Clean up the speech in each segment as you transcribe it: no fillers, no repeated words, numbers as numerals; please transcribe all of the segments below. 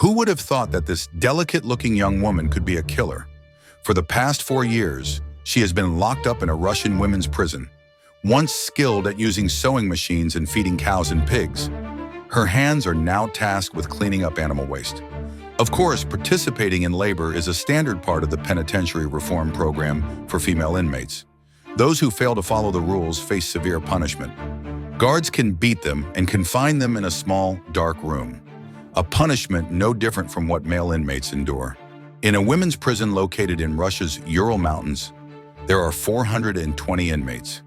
Who would have thought that this delicate-looking young woman could be a killer? For the past 4 years, she has been locked up in a Russian women's prison. Once skilled at using sewing machines and feeding cows and pigs, her hands are now tasked with cleaning up animal waste. Of course, participating in labor is a standard part of the penitentiary reform program for female inmates. Those who fail to follow the rules face severe punishment. Guards can beat them and confine them in a small, dark room, a punishment no different from what male inmates endure. In a women's prison located in Russia's Ural Mountains, there are 420 inmates.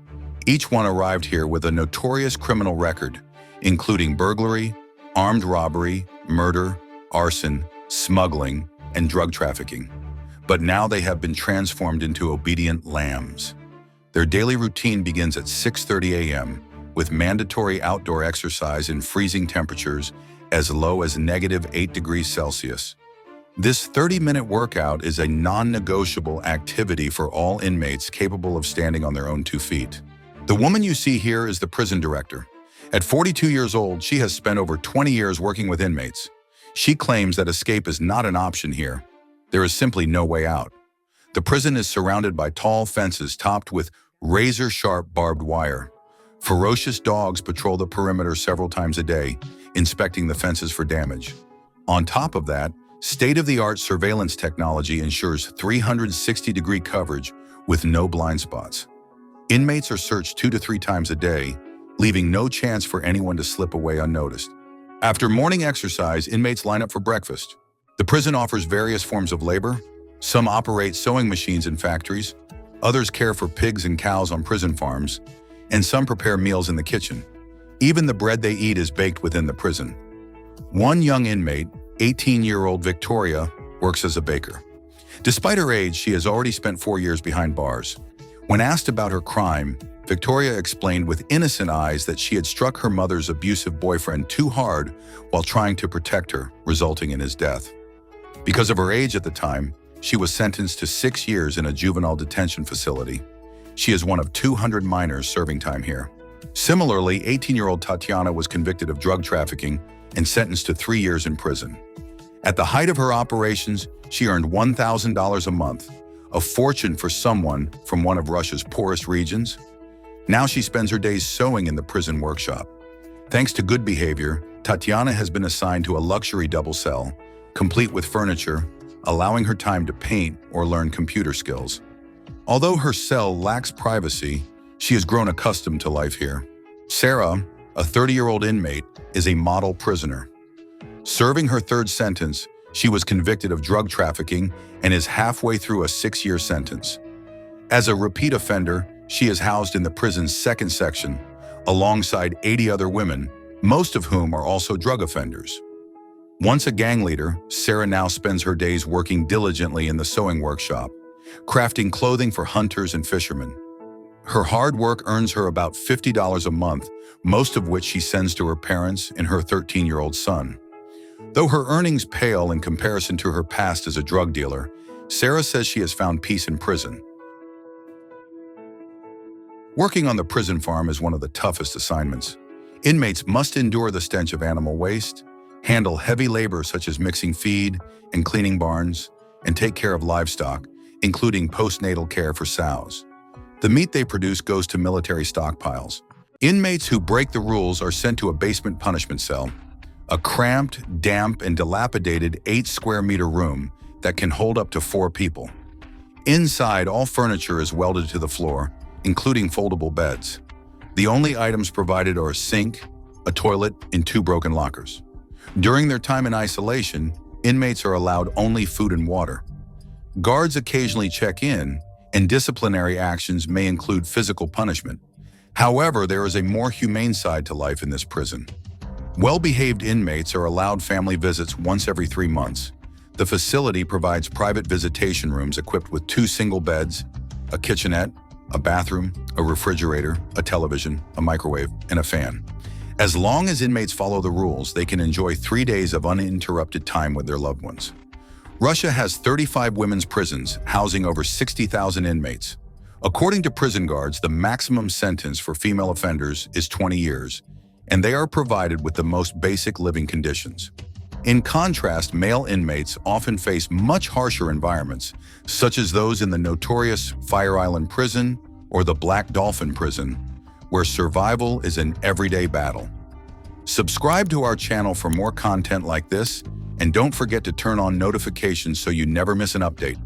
Each one arrived here with a notorious criminal record, including burglary, armed robbery, murder, arson, smuggling, and drug trafficking. But now they have been transformed into obedient lambs. Their daily routine begins at 6:30 a.m. with mandatory outdoor exercise in freezing temperatures as low as -8 degrees Celsius. This 30-minute workout is a non-negotiable activity for all inmates capable of standing on their own 2 feet. The woman you see here is the prison director. At 42 years old, she has spent over 20 years working with inmates. She claims that escape is not an option here. There is simply no way out. The prison is surrounded by tall fences topped with razor-sharp barbed wire. Ferocious dogs patrol the perimeter several times a day, inspecting the fences for damage. On top of that, state-of-the-art surveillance technology ensures 360-degree coverage with no blind spots. Inmates are searched 2 to 3 times a day, leaving no chance for anyone to slip away unnoticed. After morning exercise, inmates line up for breakfast. The prison offers various forms of labor. Some operate sewing machines in factories, others care for pigs and cows on prison farms, and some prepare meals in the kitchen. Even the bread they eat is baked within the prison. One young inmate, 18-year-old Victoria, works as a baker. Despite her age, she has already spent 4 years behind bars. When asked about her crime, Victoria explained with innocent eyes that she had struck her mother's abusive boyfriend too hard while trying to protect her, resulting in his death. Because of her age at the time, she was sentenced to 6 years in a juvenile detention facility. She is one of 200 minors serving time here. Similarly, 18-year-old Tatiana was convicted of drug trafficking and sentenced to 3 years in prison. At the height of her operations, she earned $1,000 a month, a fortune for someone from one of Russia's poorest regions. Now she spends her days sewing in the prison workshop. Thanks to good behavior, Tatiana has been assigned to a luxury double cell, complete with furniture, allowing her time to paint or learn computer skills. Although her cell lacks privacy, she has grown accustomed to life here. Sarah, a 30-year-old inmate, is a model prisoner. Serving her 3rd sentence, she was convicted of drug trafficking and is halfway through a 6-year sentence. As a repeat offender, she is housed in the prison's 2nd section, alongside 80 other women, most of whom are also drug offenders. Once a gang leader, Sarah now spends her days working diligently in the sewing workshop, crafting clothing for hunters and fishermen. Her hard work earns her about $50 a month, most of which she sends to her parents and her 13-year-old son. Though her earnings pale in comparison to her past as a drug dealer, Sarah says she has found peace in prison. Working on the prison farm is one of the toughest assignments. Inmates must endure the stench of animal waste, handle heavy labor such as mixing feed and cleaning barns, and take care of livestock, including postnatal care for sows. The meat they produce goes to military stockpiles. Inmates who break the rules are sent to a basement punishment cell, a cramped, damp, and dilapidated 8-square-meter room that can hold up to 4 people. Inside, all furniture is welded to the floor, including foldable beds. The only items provided are a sink, a toilet, and 2 broken lockers. During their time in isolation, inmates are allowed only food and water. Guards occasionally check in, and disciplinary actions may include physical punishment. However, there is a more humane side to life in this prison. Well-behaved inmates are allowed family visits once every 3 months. The facility provides private visitation rooms equipped with 2 single beds, a kitchenette, a bathroom, a refrigerator, a television, a microwave, and a fan. As long as inmates follow the rules, they can enjoy 3 days of uninterrupted time with their loved ones. Russia has 35 women's prisons, housing over 60,000 inmates. According to prison guards, the maximum sentence for female offenders is 20 years, and they are provided with the most basic living conditions. In contrast, male inmates often face much harsher environments, such as those in the notorious Fire Island prison or the Black Dolphin prison, where survival is an everyday battle. Subscribe to our channel for more content like this, and don't forget to turn on notifications so you never miss an update.